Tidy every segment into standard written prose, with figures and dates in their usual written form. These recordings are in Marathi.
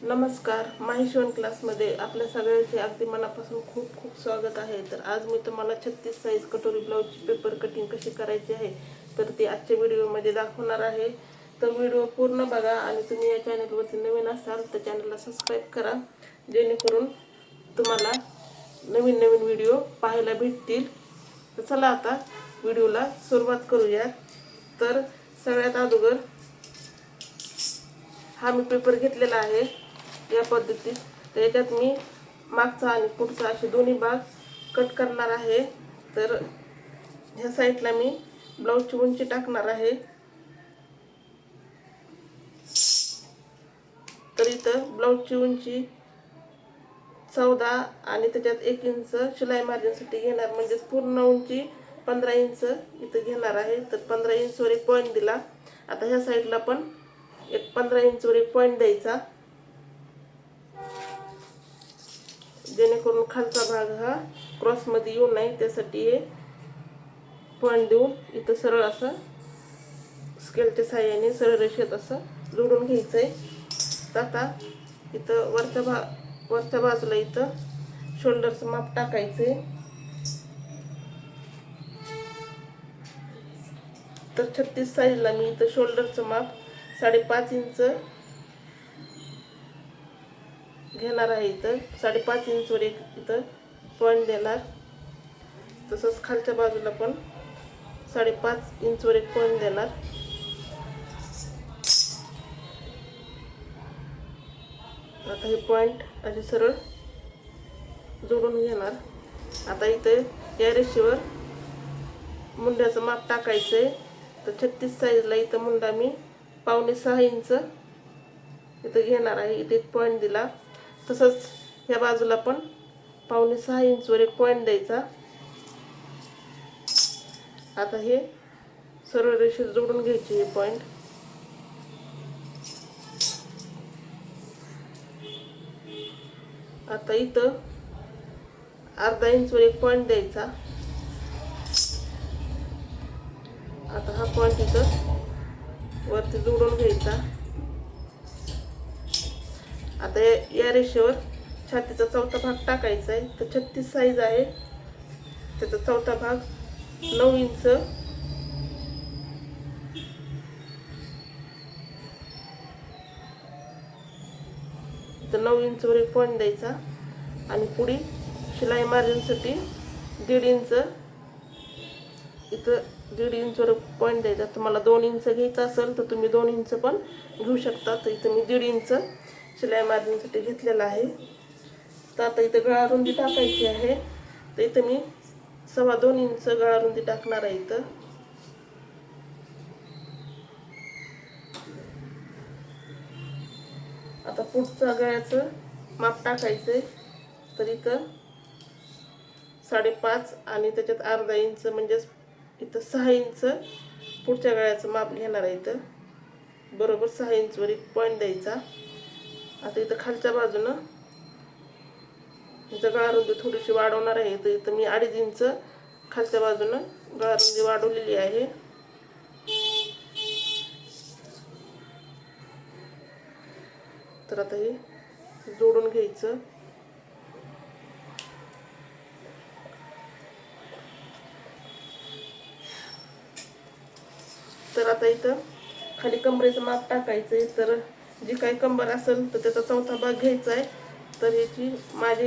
नमस्कार, माहिशिवण क्लासमध्ये आपल्या सगळ्यांचे अगदी मनापासून खूप खूप स्वागत आहे. तर आज मी तुम्हाला 36 साईज कटोरी ब्लाऊजची पेपर कटिंग कशी करायची आहे तर ती आजच्या व्हिडिओमध्ये दाखवणार आहे. तर व्हिडिओ पूर्ण बघा आणि तुम्ही या चॅनलवरती नवीन असाल तर चॅनलला सबस्क्राईब करा, जेणेकरून तुम्हाला नवीन नवीन व्हिडिओ पाहायला भेटतील. तर चला आता व्हिडिओला सुरुवात करूया. तर सगळ्यात अगोदर हा मी पेपर घेतलेला आहे या पद्धतीत. तर याच्यात मी मागचा आणि पुढचा असे दोन्ही भाग कट करणार आहे. तर ह्या साईडला मी ब्लाऊजची उंची टाकणार आहे. तर इथं ब्लाऊजची उंची 14 आणि त्याच्यात 1 इंच शिलाई मार्जिनसाठी घेणार, म्हणजे पूर्ण उंची 15 इंच इथं घेणार आहे. तर 15 इंचवर एक पॉईंट दिला. आता ह्या साईडला पण एक 15 इंचवर एक पॉईंट द्यायचा, जेणेकरून खालचा भाग हा क्रॉसमध्ये येऊ नये त्यासाठी हे पॉईंट देऊन इथं सरळ असं स्केलच्या साहाय्याने सरळ रेषेत असं जोडून घ्यायचं आहे. तर आता इथं वरच्या बाजूला इथं शोल्डरचं माप टाकायचं आहे. तर 36 साईजला मी इथं शोल्डरचं माप 5.5 इंच घेणार आहे. इथं 5.5 इंचवर एक इथं पॉईंट देणार. तसंच खालच्या बाजूला पण 5.5 इंचवर एक पॉईंट देणार. आता हे पॉईंट असे सरळ जोडून घेणार. आता इथं या रेषेवर मुंड्याचं माप टाकायचं आहे. तर 36 साईजला इथं मुंडा मी 5.25 इंच इथं घेणार आहे. इथे एक पॉईंट दिला. तसंच ह्या बाजूला पण 5.25 इंचवर एक पॉईंट द्यायचा. आता हे सरळ रेषेत जोडून घ्यायचे हे पॉईंट. आता इथं अर्धा इंचवर एक पॉईंट द्यायचा. आता हा पॉईंट इथं वरती जोडून घ्यायचा. आता या रेषेवर छातीचा चौथा भाग टाकायचा आहे. तर 36 साईज आहे, त्याचा चौथा भाग 9 इंच तर 9 इंचवर एक पॉईंट द्यायचा आणि पुढे शिलाई मार्जिनसाठी 1.5 इंच इथं 1.5 इंचवर पॉईंट द्यायचा. तुम्हाला 2 इंच घ्यायचा असेल तर तुम्ही 2 इंच पण घेऊ शकता. तर इथं मी 1.5 इंच शिलाई मार्जिनसाठी घेतलेला आहे. तर आता इथं गळारुंदी टाकायची आहे. तर इथं मी 2.25 इंच गळारुंदी टाकणार आहे. इथं आता पुढचं गळ्याचं माप टाकायचं आहे. तर इथं 5.5 आणि त्याच्यात अर्धा इंच म्हणजे इथं 6 इंच पुढच्या गळ्याचं माप घेणार आहे. इथं बरोबर 6 इंचवर एक पॉईंट द्यायचा. आता इथं खालच्या बाजूनं इथं गळारुंदी थोडीशी वाढवणार आहे. तर इथं मी 2.5 इंच खालच्या बाजूनं गळारुंदी वाढवलेली आहे. तर आता हे जोडून घ्यायचं. तर आता इथं खाली कमरेचं माप टाकायचं आहे. तर जी काही कंबर असेल तर त्याचा चौथा भाग घ्यायचा आहे. तर माझी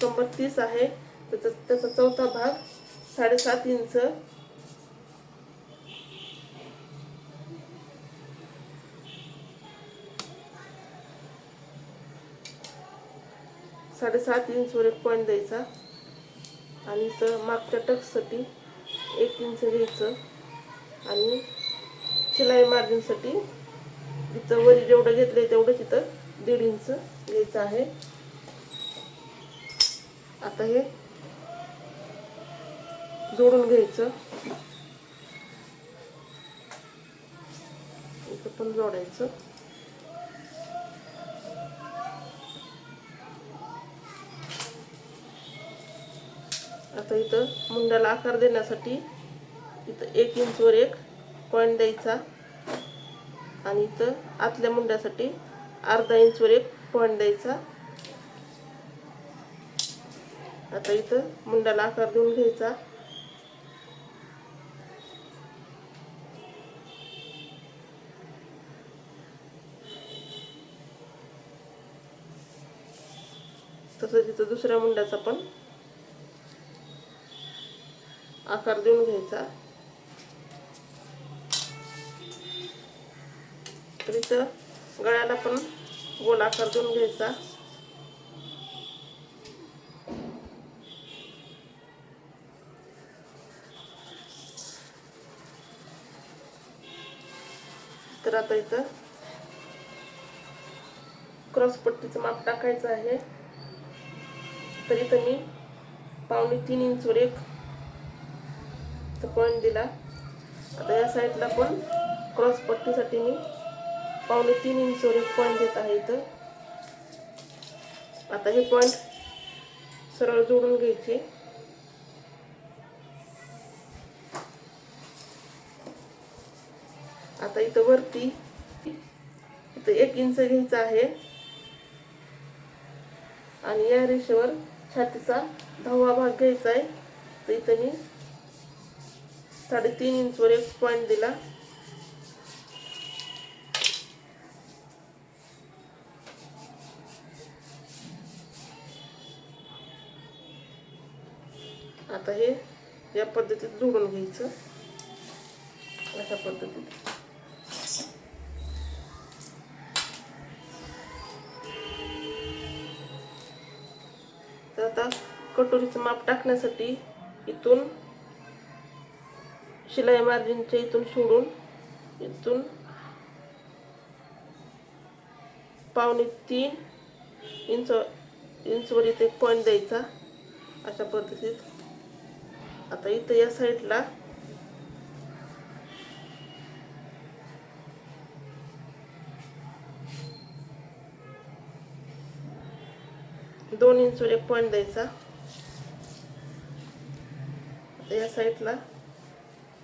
कंबर 30 आहे, त्याचा चौथा भाग 7.5 इंच 7.5 इंचवर एक पॉईंट द्यायचा आणि इथं मागच्या टक्ससाठी 1 इंच घ्यायचं आणि शिलाई मार्जिनसाठी इथं वरी जेवढं घेतलंय तेवढंच इथं 1.5 इंच घ्यायचं आहे. आता हे जोडून घ्यायचं. इथं पण जोडायचं. आता इथं मुंड्याला आकार देण्यासाठी इथं 1 इंचवर एक पॉईंट द्यायचा आणि इथं आतल्या मुंड्यासाठी अर्धा इंचवर एक पॉईंट द्यायचा. आता इथं मुंड्याला आकार देऊन घ्यायचा. तसंच इथं दुसऱ्या मुंड्याचा पण आकार देऊन घ्यायचा. तर इथं गळ्याला पण गोल आकार देऊन घ्यायचा. तर आता इथं क्रॉस पट्टीचं माप टाकायचं आहे. तर इथं मी 2.25 इंचवर एक पॉईंट दिला. आता या साईडला पण क्रॉस पट्टीसाठी मी 2.25 इंचवर एक पॉईंट देत आहे इथं. आता हे पॉईंट सरळ जोडून घ्यायचे. आता इथं वरती इथं 1 इंच घ्यायचं आहे आणि या रेषेवर छातीचा 10वा भाग घ्यायचा आहे. तर इथं मी 3.5 इंचवर एक पॉईंट दिला. आता हे या पद्धतीत जोडून घ्यायचं. अशा पद्धतीत तर आता कटोरीचं माप टाकण्यासाठी इथून शिलाई मार्जिनच्या इथून सोडून इथून 2.25 इंचवर इथे एक पॉईंट द्यायचा. अशा पद्धतीत आता इथं या साईडला दोन इंचवर एक पॉईंट द्यायचा. आता या साईडला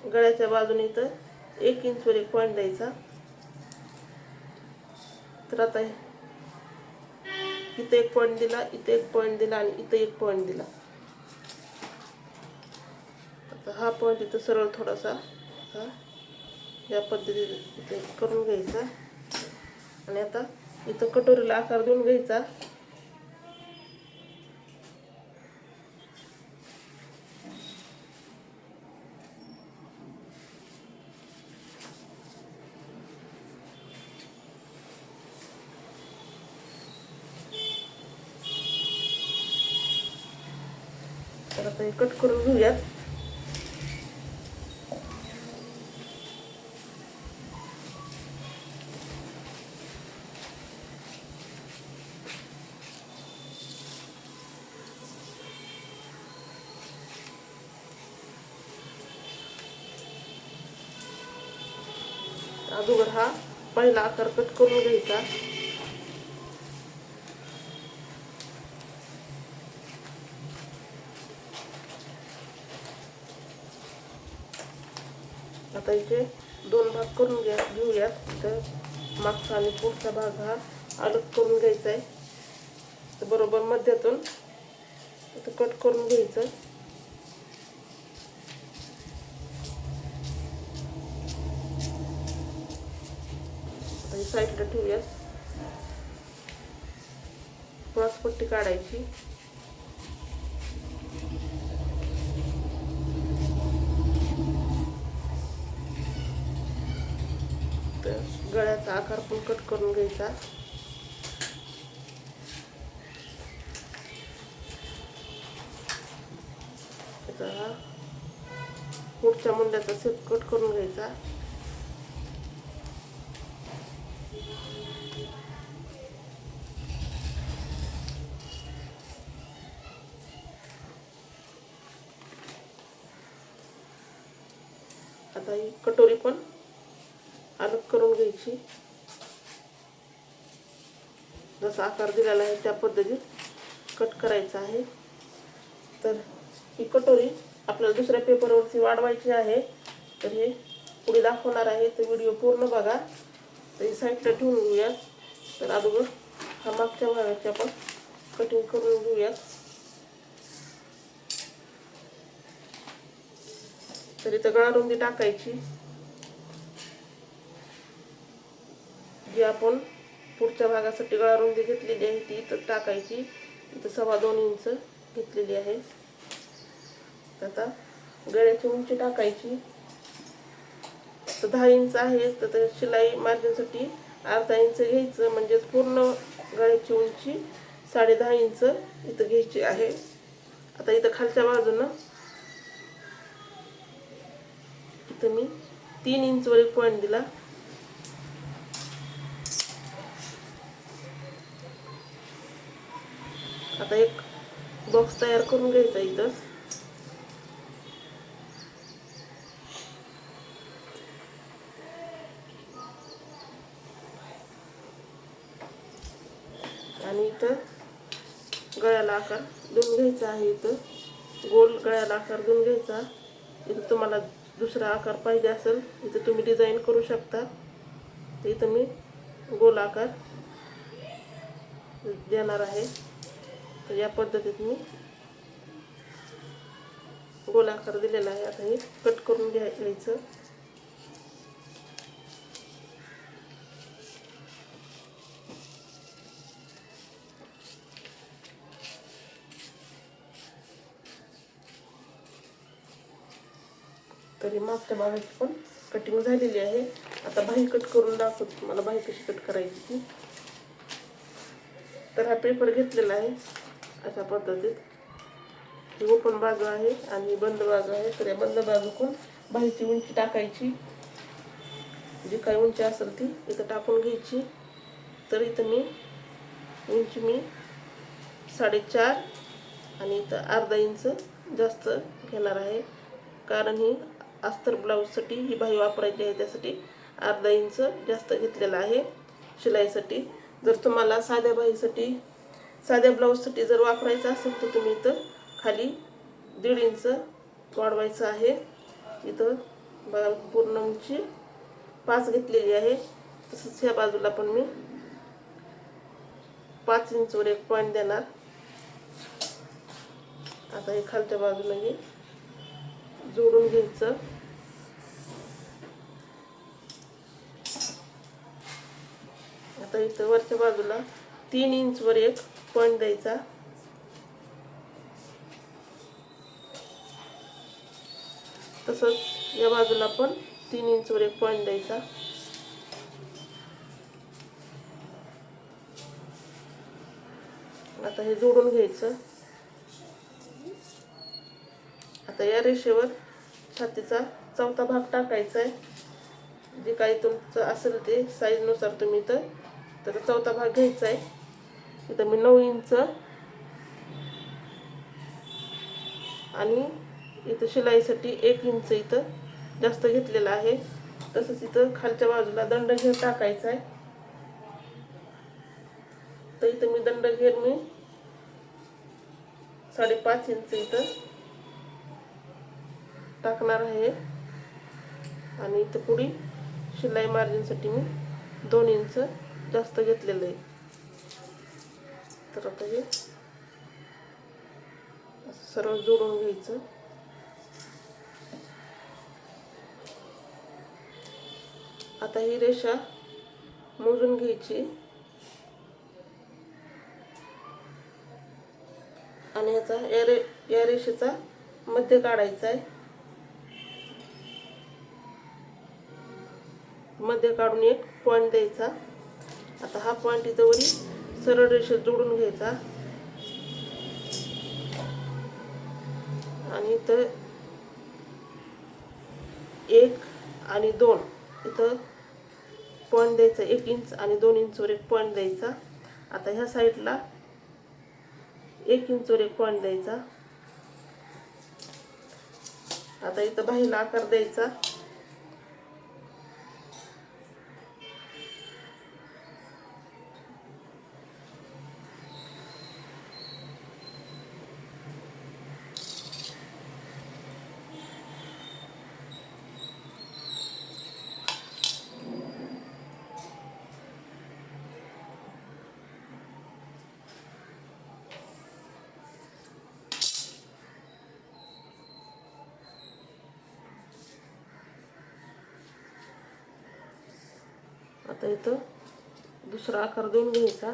गळ्याच्या बाजूने इथं 1 इंचवर एक पॉईंट द्यायचा. तर आता इथे एक पॉईंट दिला, इथे एक पॉईंट दिला आणि इथे एक पॉईंट दिला. आता हा पॉईंट इथं सरळ थोडासा या पद्धतीने इथे करून घ्यायचा आणि आता इथं कटोरीला आकार देऊन घ्यायचा. तर आता हे कट करून घेऊयात. अगोदर हा पहिला आकार कट करून घ्यायचा. आता इथे 2 भाग करून घेऊयात. तर मागचा आणि पुढचा भाग हा अलग करून घ्यायचा आहे. तर बरोबर मध्यातून इथं कट करून घ्यायचं. आता साईडला ठेवूयात. क्रॉस पट्टी काढायची. तर गळ्याचा आकार पण कट करून घ्यायचा. त्याचा पुढच्या मुंड्याचा शेप कट करून घ्यायचा. आता ही कटोरी पण अलग करून घ्यायची. जसा आकार दिलेला आहे त्या पद्धतीत कट करायचा आहे. तर ही कटोरी आपल्याला दुसऱ्या पेपरवरती वाढवायची आहे. तर हे पुढे दाखवणार आहे. तर व्हिडिओ पूर्ण बघा. तर ही साईडला ठेवून घेऊया. तर अगोदर हा मागच्या भागाची आपण कटिंग करून घेऊयात. तर इथं गळारुंदी टाकायची, जी आपण पुढच्या भागासाठी गळारुंदी घेतलेली आहे ती इथं टाकायची. इथं 2.25 इंच घेतलेली आहे. आता गळ्याची उंची टाकायची. तर 10 इंच आहे, तर शिलाई मार्जिनसाठी अर्धा इंच घ्यायचं, म्हणजेच पूर्ण गळ्याची उंची 10.5 इंच इथं घ्यायची आहे. आता इथं खालच्या बाजूनं इथं मी 3 इंचवर एक पॉईंट दिला. आता एक बॉक्स तयार करून घ्यायचा इथं. आणि इथं गळ्याला आकार देऊन घ्यायचा आहे. इथं गोल गळ्याला आकार देऊन घ्यायचा. इथं तुम्हाला दुसरा आकार पाहिजे असेल इथं तुम्ही डिझाईन करू शकता. तर इथं मी गोल आकार देणार आहे. तर या पद्धतीत मी गोल आकार दिलेला आहे. आता हे कट करून घ्यायचं. तरी मागच्या भागाची पण कटिंग झालेली आहे. आता बाही कट करून दाखवते तुम्हाला बाही कशी कट करायची ती. तर हा पेपर घेतलेला आहे अशा पद्धतीत. ही ओपन बाजू आहे आणि बंद बाजू आहे. तर या बंद बाजूकडून बाहीची उंची टाकायची, जी काही उंची असेल ती इथं टाकून घ्यायची. तर इथं मी उंची 4.5 आणि इथं अर्धा इंच जास्त घेणार आहे, कारण ही अस्तर ब्लाऊजसाठी ही बाही वापरायची आहे, त्यासाठी अर्धा इंच जास्त घेतलेला आहे शिलाईसाठी. जर तुम्हाला साध्या बाहीसाठी साध्या ब्लाऊजसाठी जर वापरायचं असेल तर तुम्ही इथं खाली 1.5 इंच वाढवायचं आहे. इथं बघा पूर्ण उंची 5 घेतलेली आहे. तसंच ह्या बाजूला पण मी 5 इंचवर एक पॉईंट देणार. आता हे खालच्या बाजूला हे जोडून घ्यायचं. आता इथं वरच्या बाजूला 3 इंचवर एक पॉईंट द्यायचा. तसंच या बाजूला पण 3 इंचवर एक पॉईंट द्यायचा. आता हे जोडून घ्यायचं. आता या रेषेवर छातीचा चौथा भाग टाकायचा आहे. जे काही तुमचं असेल ते साईजनुसार तुम्ही इथं तर चौथा भाग घ्यायचा आहे. इथं मी 9 इंच आणि इथं शिलाईसाठी 1 इंच इथं जास्त घेतलेला आहे. तसंच इथं खालच्या बाजूला दंडघेर टाकायचा आहे. तर इथं मी दंडघेर 5.5 इंच इथं टाकणार आहे. आणि इथं पुढे शिलाई मार्जिनसाठी मी 2 इंच जास्त घेतलेलं आहे. तर आता हे सरळ जोडून घ्यायचं. आता ही रेषा मोजून घ्यायची आणि या रेषेचा मध्य काढायचा आहे. मध्य काढून एक पॉईंट द्यायचा. आता हा पॉईंट इथं वरी सरळ रेषेत जोडून घ्यायचा आणि इथं 1 आणि 2 इथं पॉईंट द्यायचा. 1 इंच आणि 2 इंचवर एक पॉईंट द्यायचा. आता ह्या साईडला 1 इंचवर एक पॉईंट द्यायचा. आता इथं बाहीला आकार द्यायचा. आता इथं दुसरा आकार देऊन घ्यायचा.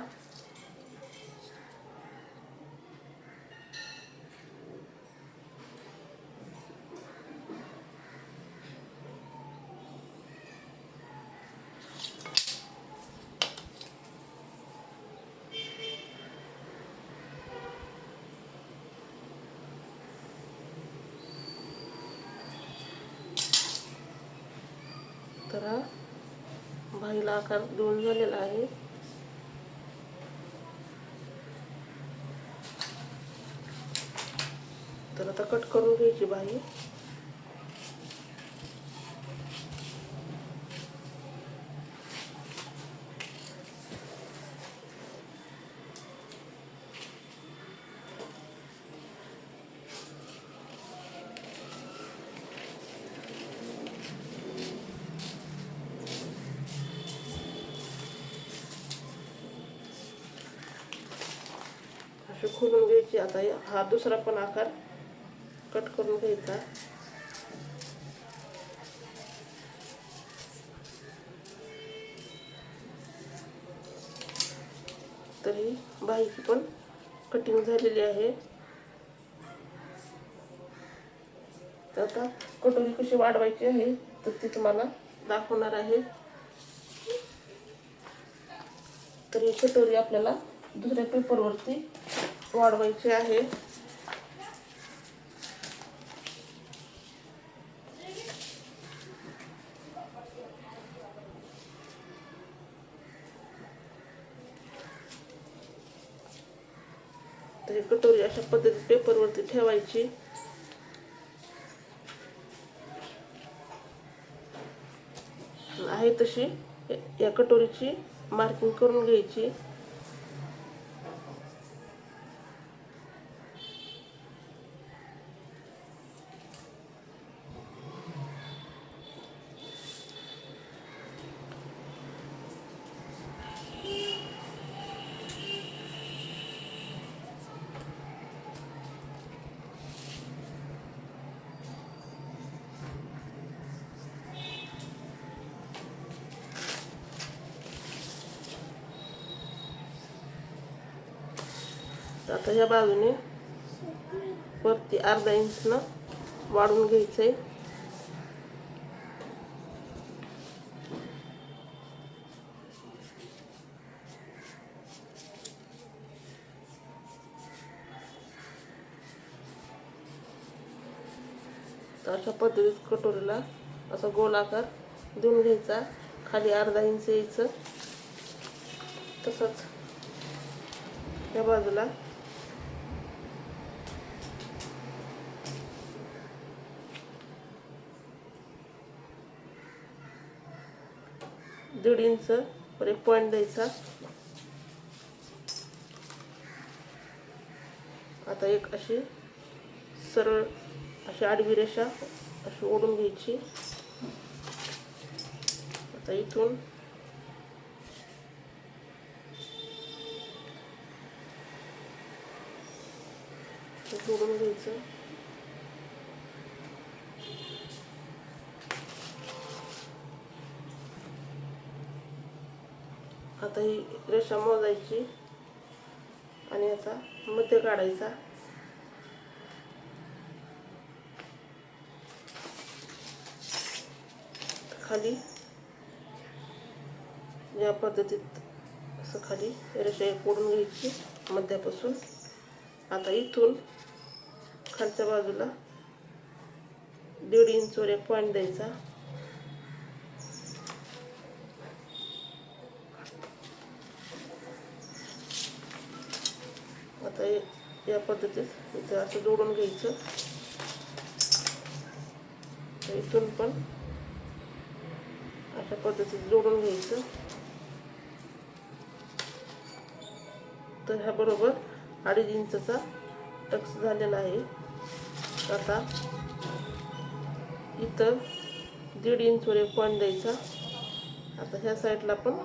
तर हा बाहीला आकार देऊन झालेला आहे. तर आता कट करून घ्यायची बाही. अशी खोलून घ्यायची. आता हा दुसरा पण आकार कट करून घ्यायचा. तर ही बाहीची पण कटिंग झालेली आहे. तर आता कटोरी कशी वाढवायची आहे तर ती तुम्हाला दाखवणार आहे. तर ही कटोरी आपल्याला दुसऱ्या पेपरवरती वाढवायची आहे. तर ही कटोरी अशा पद्धतीने पेपरवरती ठेवायची. आहे तशी या कटोरीची मार्किंग करून घ्यायची. आता ह्या बाजूने वरती अर्धा इंचनं वाढवून घ्यायचंय. तर अशा पद्धतीत कटोरीला असा गोल आकार देऊन घ्यायचा. खाली अर्धा इंच यायचं. तसंच या बाजूला दीड इंच वर एक पॉईंट द्यायचा. आता एक अशी सरळ अशी आडवी रेषा अशी ओढून घ्यायची. आता इथून जोडून घ्यायचं. आता ही रेषा मोजायची आणि याचा मध्य काढायचा. खाली या पद्धतीत असं खाली रेषा एक ओढून घ्यायची मध्यापासून. आता इथून खालच्या बाजूला दीड इंचवर एक पॉईंट द्यायचा. आता या पद्धतीत इथं असं जोडून घ्यायचं. इथून पण अशा पद्धतीत जोडून घ्यायचं. तर ह्या बरोबर 2.5 इंचचा टक्स झालेला आहे. आता इथं दीड इंचवर एक पॉईंट द्यायचा. आता ह्या साईडला पण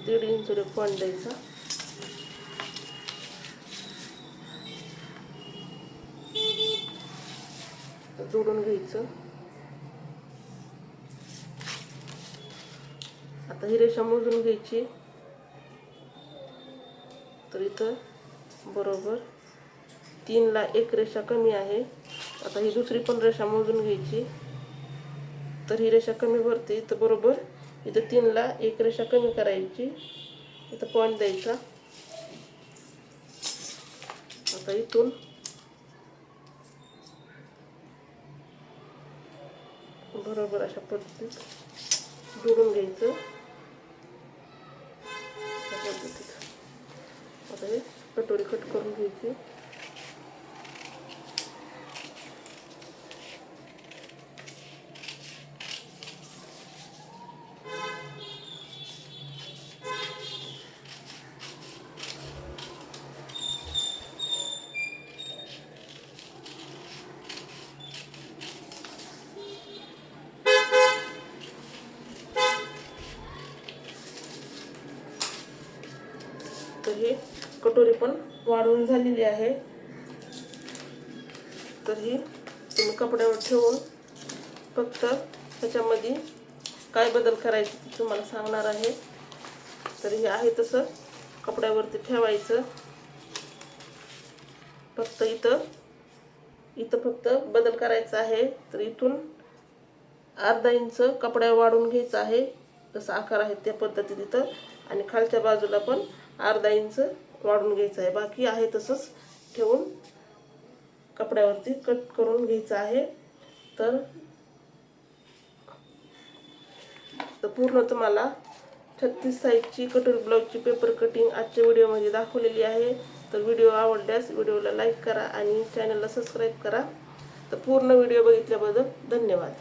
दीड इंचवर एक पॉईंट द्यायचा. जोडून घ्यायचं. आता ही रेषा मोजून घ्यायची. तर इथं बरोबर 3 ला 1 रेषा कमी आहे. आता ही दुसरी पण रेषा मोजून घ्यायची. तर ही रेषा कमी भरते. तर बरोबर इथं 3 ला 1 रेषा कमी करायची. इथं पॉईंट द्यायचा. आता इथून बरोबर अशा पद्धतीत जोडून घ्यायचं. अशा पद्धतीत आता हे कटोरी कट करून घ्यायची. तर ही कटोरी पण वाढवून झालेली आहे. तर ही तुम्ही कपड्यावर ठेवून फक्त त्याच्यामध्ये काय बदल करायचे ते तुम्हाला सांगणार आहे. तर हे आहे तसं कपड्यावरती ठेवायचं. फक्त इथं फक्त बदल करायचा आहे. तर इथून अर्धा इंच कपडा वाढून घ्यायचा आहे. जसा आकार आहे त्या पद्धतीत इथं, आणि खालच्या बाजूला पण अर्धा इंच वाढून घ्यायचं आहे. बाकी आहे तसंच ठेवून कपड्यावरती कट करून घ्यायचं आहे. तर पूर्ण तुम्हाला 36 साईजची कटोरी ब्लाऊजची पेपर कटिंग आजच्या व्हिडिओमध्ये दाखवलेली आहे. तर व्हिडिओ आवडल्यास व्हिडिओला लाईक करा आणि चॅनलला सबस्क्राईब करा. तर पूर्ण व्हिडिओ बघितल्याबद्दल धन्यवाद.